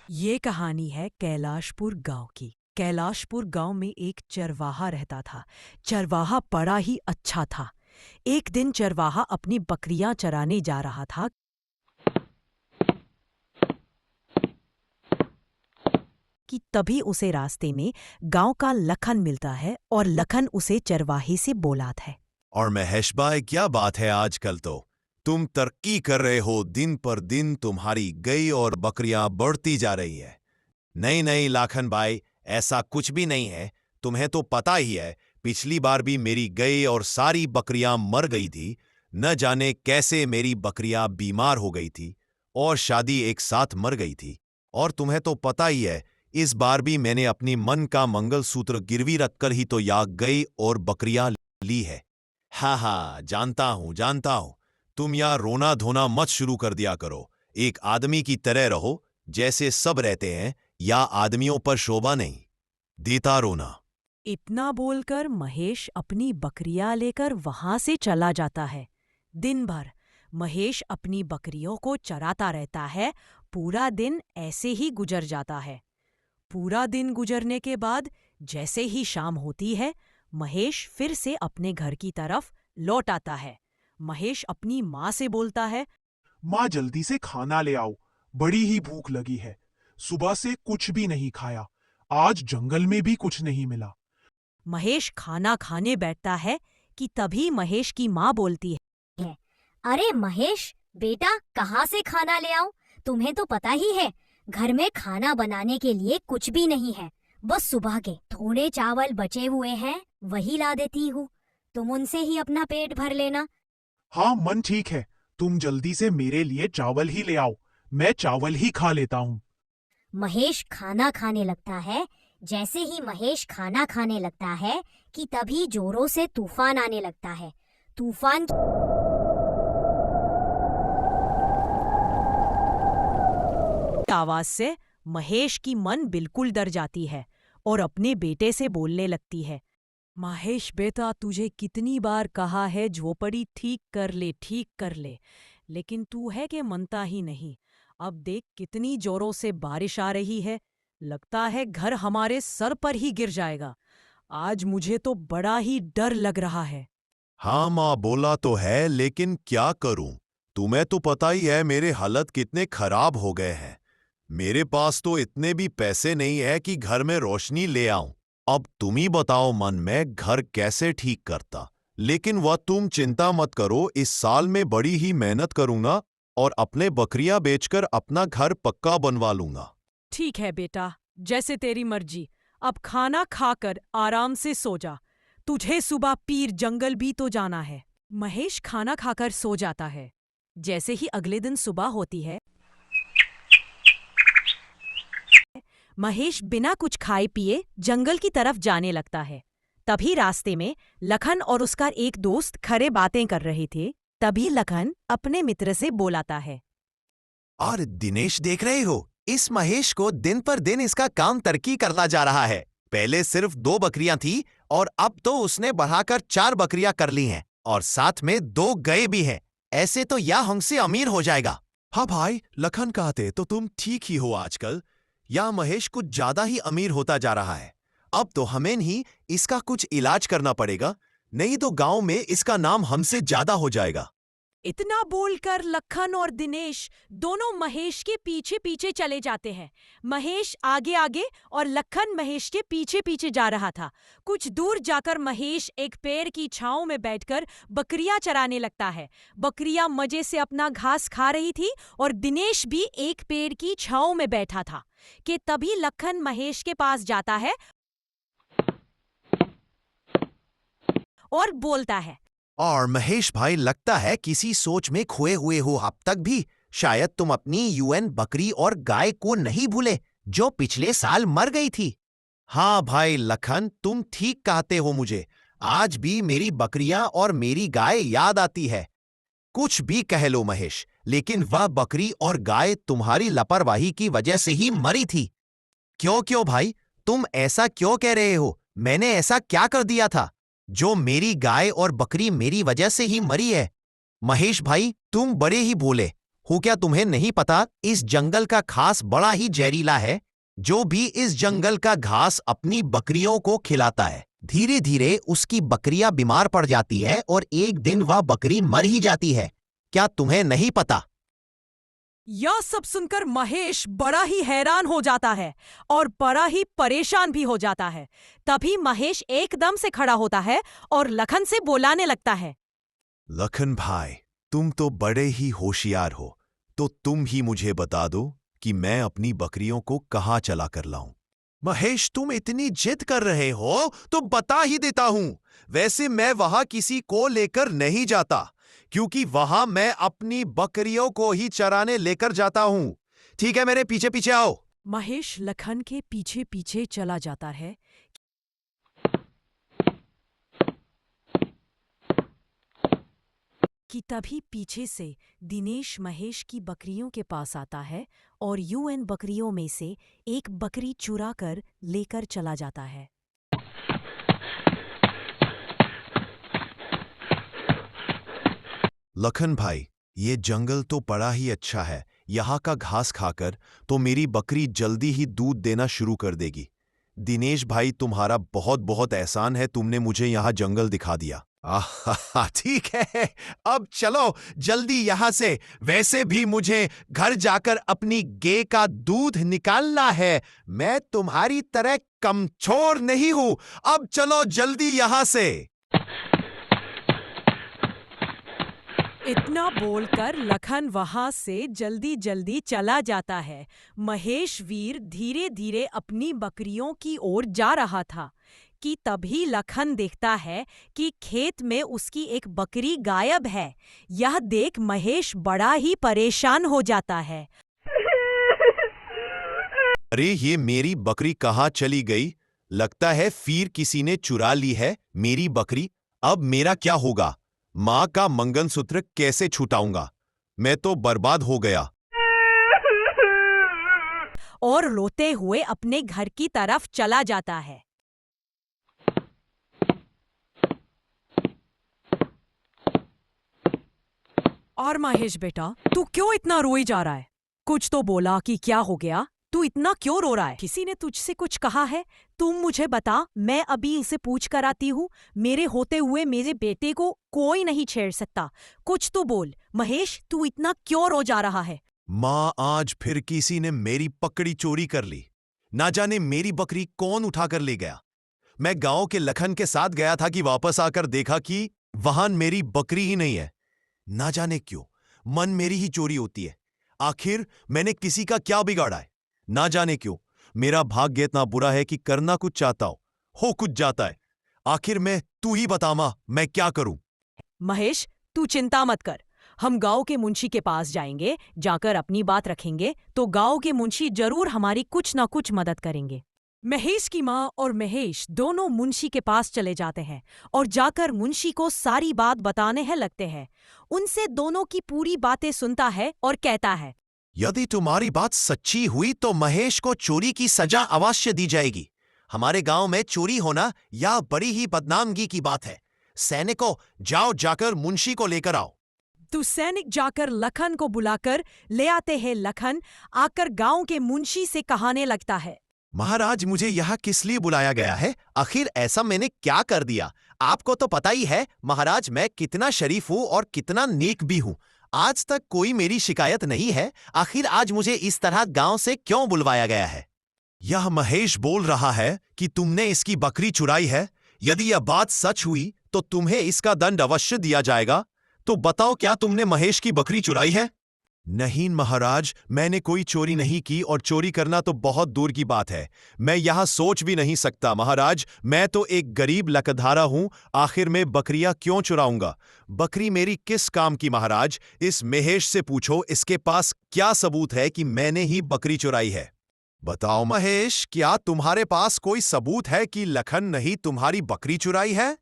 ये कहानी है कैलाशपुर गांव की। कैलाशपुर गांव में एक चरवाहा रहता था। चरवाहा बड़ा ही अच्छा था। एक दिन चरवाहा अपनी बकरियां चराने जा रहा था कि तभी उसे रास्ते में गांव का लखन मिलता है और लखन उसे चरवाहे से बोलाता है। और महेश भाई, क्या बात है आजकल तो तुम तरक्की कर रहे हो। दिन पर दिन तुम्हारी गाय और बकरियां बढ़ती जा रही है। नहीं नहीं लाखन भाई, ऐसा कुछ भी नहीं है। तुम्हें तो पता ही है, पिछली बार भी मेरी गाय और सारी बकरियां मर गई थी। न जाने कैसे मेरी बकरियां बीमार हो गई थी और शादी एक साथ मर गई थी। और तुम्हें तो पता ही है, इस बार भी मैंने अपनी मन का मंगलसूत्र गिरवी रखकर ही तो या गाय और बकरियां ली है। हाँ हाँ, जानता हूं। तुम यहाँ रोना धोना मत शुरू कर दिया करो। एक आदमी की तरह रहो, जैसे सब रहते हैं। या आदमियों पर शोभा नहीं देता रोना। इतना बोलकर महेश अपनी बकरियां लेकर वहां से चला जाता है। दिन भर महेश अपनी बकरियों को चराता रहता है। पूरा दिन ऐसे ही गुजर जाता है। पूरा दिन गुजरने के बाद जैसे ही शाम होती है, महेश फिर से अपने घर की तरफ लौट आता है। महेश अपनी माँ से बोलता है, माँ जल्दी से खाना ले आओ, बड़ी ही भूख लगी है। सुबह से कुछ भी नहीं खाया, आज जंगल में भी कुछ नहीं मिला। महेश खाना खाने बैठता है कि तभी महेश की माँ बोलती है, अरे महेश बेटा, कहाँ से खाना ले आऊं? तुम्हें तो पता ही है, घर में खाना बनाने के लिए कुछ भी नहीं है। बस सुबह के थोड़े चावल बचे हुए हैं, वही ला देती हूँ। तुम उनसे ही अपना पेट भर लेना। हाँ मन ठीक है, तुम जल्दी से मेरे लिए चावल ही ले आओ, मैं चावल ही खा लेता हूँ। महेश खाना खाने लगता है। जैसे ही महेश खाना खाने लगता है कि तभी जोरों से तूफान आने लगता है। तूफान की आवाज से महेश की मन बिल्कुल डर जाती है और अपने बेटे से बोलने लगती है, महेश बेटा, तुझे कितनी बार कहा है झोपड़ी ठीक कर ले, लेकिन तू है कि मनता ही नहीं। अब देख कितनी जोरों से बारिश आ रही है, लगता है घर हमारे सर पर ही गिर जाएगा। आज मुझे तो बड़ा ही डर लग रहा है। हाँ माँ, बोला तो है, लेकिन क्या करूं? तुम्हें तो पता ही है मेरे हालत कितने खराब हो गए हैं। मेरे पास तो इतने भी पैसे नहीं है कि घर में रोशनी ले आऊं। अब तुम ही बताओ मन में घर कैसे ठीक करता। लेकिन वह तुम चिंता मत करो, इस साल में बड़ी ही मेहनत करूंगा और अपने बकरियां बेचकर अपना घर पक्का बनवा लूंगा। ठीक है बेटा, जैसे तेरी मर्जी। अब खाना खाकर आराम से सो जा। तुझे सुबह पीर जंगल भी तो जाना है। महेश खाना खाकर सो जाता है। जैसे ही अगले दिन सुबह होती है, महेश बिना कुछ खाए पिए जंगल की तरफ जाने लगता है। तभी रास्ते में लखन और उसका एक दोस्त खड़े बातें कर रहे थे। तभी लखन अपने मित्र से बोलाता है, और दिनेश, देख रहे हो, इस महेश को दिन पर दिन इसका काम तरक्की करना जा रहा है। पहले सिर्फ 2 बकरियां थी और अब तो उसने बढ़ाकर 4 बकरियां कर ली हैं और साथ में 2 गाय भी हैं। ऐसे तो यह हमसे अमीर हो जाएगा। हाँ भाई, लखन कहते तो तुम ठीक ही हो। आजकल यह महेश कुछ ज्यादा ही अमीर होता जा रहा है। अब तो हमें ही इसका कुछ इलाज करना पड़ेगा, नहीं तो गांव में इसका नाम हमसे ज्यादा हो जाएगा। इतना बोलकर लखन और दिनेश दोनों महेश के पीछे पीछे चले जाते हैं। महेश आगे आगे और लखन महेश के पीछे पीछे जा रहा था। कुछ दूर जाकर महेश एक पेड़ की छांव में बैठकर बकरियां चराने लगता है। बकरियां मजे से अपना घास खा रही थी और दिनेश भी एक पेड़ की छांव में बैठा था कि तभी लखन महेश के पास जाता है और बोलता है, और महेश भाई, लगता है किसी सोच में खोए हुए हो अब तक भी। शायद तुम अपनी यूएन बकरी और गाय को नहीं भूले, जो पिछले साल मर गई थी। हाँ भाई लखन, तुम ठीक कहते हो। मुझे आज भी मेरी बकरियां और मेरी गाय याद आती है। कुछ भी कह लो महेश, लेकिन वह बकरी और गाय तुम्हारी लापरवाही की वजह से ही मरी थी। क्यों भाई, तुम ऐसा क्यों कह रहे हो? मैंने ऐसा क्या कर दिया था जो मेरी गाय और बकरी मेरी वजह से ही मरी है? महेश भाई, तुम बड़े ही भोले हो क्या तुम्हें नहीं पता इस जंगल का घास बड़ा ही जहरीला है। जो भी इस जंगल का घास अपनी बकरियों को खिलाता है, धीरे धीरे उसकी बकरियां बीमार पड़ जाती है और एक दिन वह बकरी मर ही जाती है। क्या तुम्हें नहीं पता? यह सब सुनकर महेश बड़ा ही हैरान हो जाता है और बड़ा ही परेशान भी हो जाता है। तभी महेश एकदम से खड़ा होता है और लखन से बुलाने लगता है। लखन भाई, तुम तो बड़े ही होशियार हो, तो तुम ही मुझे बता दो कि मैं अपनी बकरियों को कहाँ चला कर लाऊं। महेश, तुम इतनी जिद कर रहे हो तो बता ही देता हूं। वैसे मैं वहां किसी को लेकर नहीं जाता, क्योंकि वहां मैं अपनी बकरियों को ही चराने लेकर जाता हूं। ठीक है, मेरे पीछे पीछे आओ। महेश लखन के पीछे पीछे चला जाता है कि तभी पीछे से दिनेश महेश की बकरियों के पास आता है और यूएन बकरियों में से एक बकरी चुरा कर लेकर चला जाता है। लखन भाई, ये जंगल तो बड़ा ही अच्छा है। यहाँ का घास खाकर तो मेरी बकरी जल्दी ही दूध देना शुरू कर देगी। दिनेश भाई, तुम्हारा बहुत बहुत एहसान है, तुमने मुझे यहाँ जंगल दिखा दिया। आहा, ठीक है, अब चलो जल्दी यहाँ से। वैसे भी मुझे घर जाकर अपनी गाय का दूध निकालना है। मैं तुम्हारी तरह कमजोर नहीं हूं। अब चलो जल्दी यहाँ से। इतना बोलकर लखन वहां से जल्दी जल्दी चला जाता है। महेश वीर धीरे धीरे अपनी बकरियों की ओर जा रहा था कि तभी लखन देखता है कि खेत में उसकी एक बकरी गायब है। यह देख महेश बड़ा ही परेशान हो जाता है। अरे, ये मेरी बकरी कहाँ चली गई? लगता है फिर किसी ने चुरा ली है मेरी बकरी। अब मेरा क्या होगा? माँ का मंगलसूत्र कैसे छुटाऊंगा? मैं तो बर्बाद हो गया। और रोते हुए अपने घर की तरफ चला जाता है। और महेश बेटा, तू क्यों इतना रोई जा रहा है? कुछ तो बोला कि क्या हो गया? तू इतना क्यों रो रहा है? किसी ने तुझसे कुछ कहा है? तुम मुझे बता, मैं अभी इसे पूछ कर आती हूँ। मेरे होते हुए मेरे बेटे को कोई नहीं छेड़ सकता। कुछ तो बोल। महेश, तू इतना क्यों रो जा रहा है? माँ, आज फिर किसी ने मेरी पकड़ी चोरी कर ली। ना जाने मेरी बकरी कौन उठा कर ले गया। मैं गांव के लखन के साथ गया था कि वापस आकर देखा कि वहां मेरी बकरी ही नहीं है। ना जाने क्यों मन मेरी ही चोरी होती है। आखिर मैंने किसी का क्या बिगाड़ा है? ना जाने क्यों मेरा भाग्य इतना बुरा है कि करना कुछ चाहता हो कुछ जाता है। आखिर तू ही बता मां, मैं क्या करूं? महेश, तू चिंता मत कर। हम गांव के मुंशी के पास जाएंगे। जाकर अपनी बात रखेंगे तो गांव के मुंशी जरूर हमारी कुछ ना कुछ मदद करेंगे। महेश की माँ और महेश दोनों मुंशी के पास चले जाते हैं और जाकर मुंशी को सारी बात बताने हैं लगते हैं। उनसे दोनों की पूरी बातें सुनता है और कहता है, यदि तुम्हारी बात सच्ची हुई तो महेश को चोरी की सजा अवश्य दी जाएगी। हमारे गांव में चोरी होना यह बड़ी ही बदनामगी की बात है। सैनिकों, जाओ जाकर मुंशी को लेकर आओ। तो सैनिक जाकर लखन को बुलाकर ले आते हैं। लखन आकर गांव के मुंशी से कहने लगता है, महाराज, मुझे यहाँ किस लिए बुलाया गया है? आखिर ऐसा मैंने क्या कर दिया? आपको तो पता ही है महाराज, मैं कितना शरीफ हूँ और कितना नेक भी हूँ। आज तक कोई मेरी शिकायत नहीं है। आखिर आज मुझे इस तरह गांव से क्यों बुलवाया गया है? यह महेश बोल रहा है कि तुमने इसकी बकरी चुराई है। यदि यह बात सच हुई तो तुम्हें इसका दंड अवश्य दिया जाएगा। तो बताओ, क्या तुमने महेश की बकरी चुराई है? नहीं महाराज, मैंने कोई चोरी नहीं की और चोरी करना तो बहुत दूर की बात है। मैं यहाँ सोच भी नहीं सकता महाराज। मैं तो एक गरीब लकधारा हूँ। आखिर मैं बकरियां क्यों चुराऊंगा? बकरी मेरी किस काम की महाराज? इस महेश से पूछो, इसके पास क्या सबूत है कि मैंने ही बकरी चुराई है? बताओ महेश, क्या तुम्हारे पास कोई सबूत है कि लखन नहीं तुम्हारी बकरी चुराई है?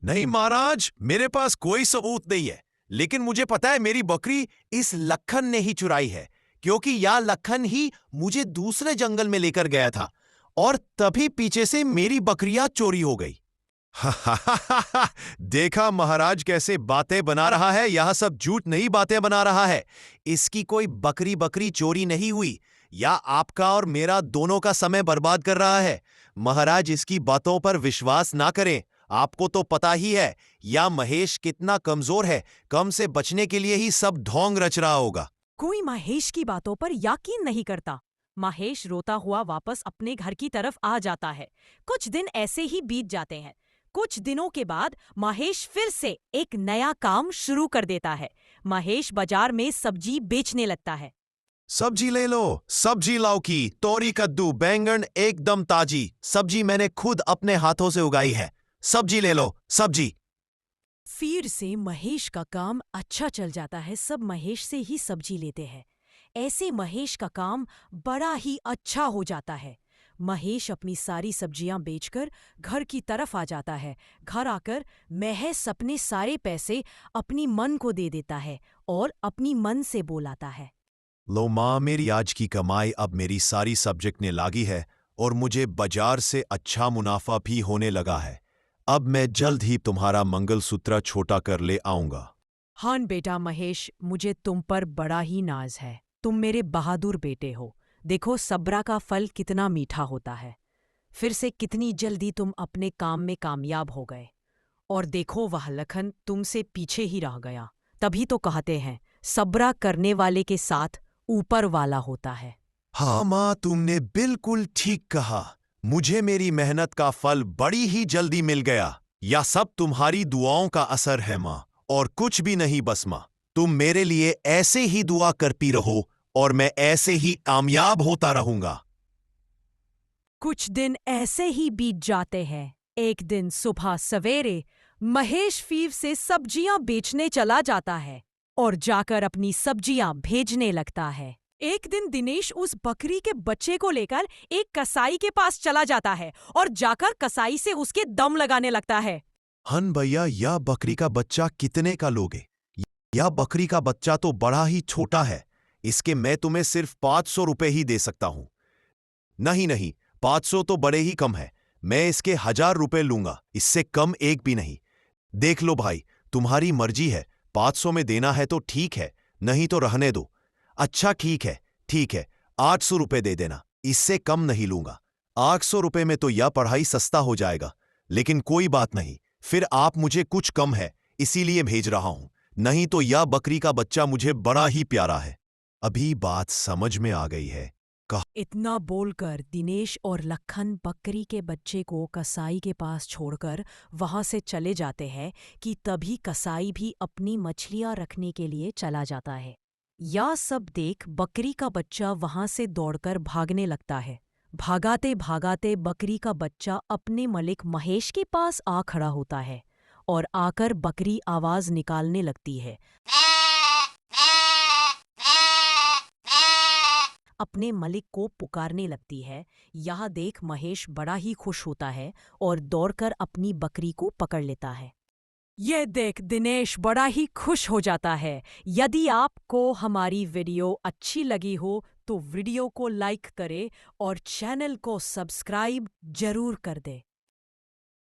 नहीं महाराज, मेरे पास कोई सबूत नहीं है, लेकिन मुझे पता है मेरी बकरी इस लखन ने ही चुराई है, क्योंकि यह लखन ही मुझे दूसरे जंगल में लेकर गया था और तभी पीछे से मेरी बकरियां चोरी हो गई। देखा महाराज कैसे बातें बना रहा है? यह सब झूठ नहीं बातें बना रहा है। इसकी कोई बकरी बकरी चोरी नहीं हुई, या आपका और मेरा दोनों का समय बर्बाद कर रहा है। महाराज, इसकी बातों पर विश्वास ना करें। आपको तो पता ही है या महेश कितना कमजोर है। कम से बचने के लिए ही सब ढोंग रच रहा होगा। कोई महेश की बातों पर यकीन नहीं करता। महेश रोता हुआ वापस अपने घर की तरफ आ जाता है। कुछ दिन ऐसे ही बीत जाते हैं। कुछ दिनों के बाद महेश फिर से एक नया काम शुरू कर देता है। महेश बाजार में सब्जी बेचने लगता है। सब्जी ले लो, सब्जी लौकी, तोरी, कद्दू, बैंगन एकदम ताजी सब्जी मैंने खुद अपने हाथों से उगाई है। सब्जी ले लो, सब्जी। फिर से महेश का काम अच्छा चल जाता है। सब महेश से ही सब्जी लेते हैं। ऐसे महेश का काम बड़ा ही अच्छा हो जाता है। महेश अपनी सारी सब्जियां बेचकर घर की तरफ आ जाता है। घर आकर महेश अपने सारे पैसे अपनी मन को दे देता है और अपनी मन से बोलाता है, लो माँ, मेरी आज की कमाई अब मेरी सारी सब्जेक्ट ने लागी है और मुझे बाजार से अच्छा मुनाफा भी होने लगा है। अब मैं जल्द ही तुम्हारा मंगलसूत्र छोटा कर ले आऊंगा। हाँ बेटा महेश, मुझे तुम पर बड़ा ही नाज है। तुम मेरे बहादुर बेटे हो। देखो सब्र का फल कितना मीठा होता है। फिर से कितनी जल्दी तुम अपने काम में कामयाब हो गए। और देखो वह लखन तुमसे पीछे ही रह गया। तभी तो कहते हैं सब्र करने वाले के साथ ऊपर वाला होता है। हाँ माँ, तुमने बिल्कुल ठीक कहा। मुझे मेरी मेहनत का फल बड़ी ही जल्दी मिल गया। यह सब तुम्हारी दुआओं का असर है माँ, और कुछ भी नहीं। बस माँ, तुम मेरे लिए ऐसे ही दुआ करती रहो और मैं ऐसे ही कामयाब होता रहूंगा। कुछ दिन ऐसे ही बीत जाते हैं। एक दिन सुबह सवेरे महेश फिर से सब्जियां बेचने चला जाता है और जाकर अपनी सब्जियां भेजने लगता है। एक दिन दिनेश उस बकरी के बच्चे को लेकर एक कसाई के पास चला जाता है और जाकर कसाई से उसके दम लगाने लगता है। हन भैया, यह बकरी का बच्चा कितने का लोगे? यह बकरी का बच्चा तो बड़ा ही छोटा है। इसके मैं तुम्हें सिर्फ 500 रुपए ही दे सकता हूं। नहीं नहीं, 500 तो बड़े ही कम है। मैं इसके 1000 रुपए लूंगा, इससे कम एक भी नहीं। देख लो भाई, तुम्हारी मर्जी है। 500 में देना है तो ठीक है, नहीं तो रहने दो। अच्छा ठीक है, 800 रुपए दे देना, इससे कम नहीं लूंगा। 800 रुपए में तो यह पढ़ाई सस्ता हो जाएगा। लेकिन कोई बात नहीं, फिर आप मुझे कुछ कम है इसीलिए भेज रहा हूं। नहीं तो यह बकरी का बच्चा मुझे बड़ा ही प्यारा है। अभी बात समझ में आ गई है। इतना बोलकर दिनेश और लखन बकरी के बच्चे को कसाई के पास छोड़कर वहां से चले जाते हैं कि तभी कसाई भी अपनी मछलियां रखने के लिए चला जाता है। यह सब देख बकरी का बच्चा वहां से दौड़कर भागने लगता है। भागाते भागाते बकरी का बच्चा अपने मालिक महेश के पास आ खड़ा होता है और आकर बकरी आवाज निकालने लगती है। अपने मालिक को पुकारने लगती है। यह देख महेश बड़ा ही खुश होता है और दौड़कर अपनी बकरी को पकड़ लेता है। यह देख दिनेश बड़ा ही खुश हो जाता है। यदि आपको हमारी वीडियो अच्छी लगी हो तो वीडियो को लाइक करें और चैनल को सब्सक्राइब जरूर कर दें।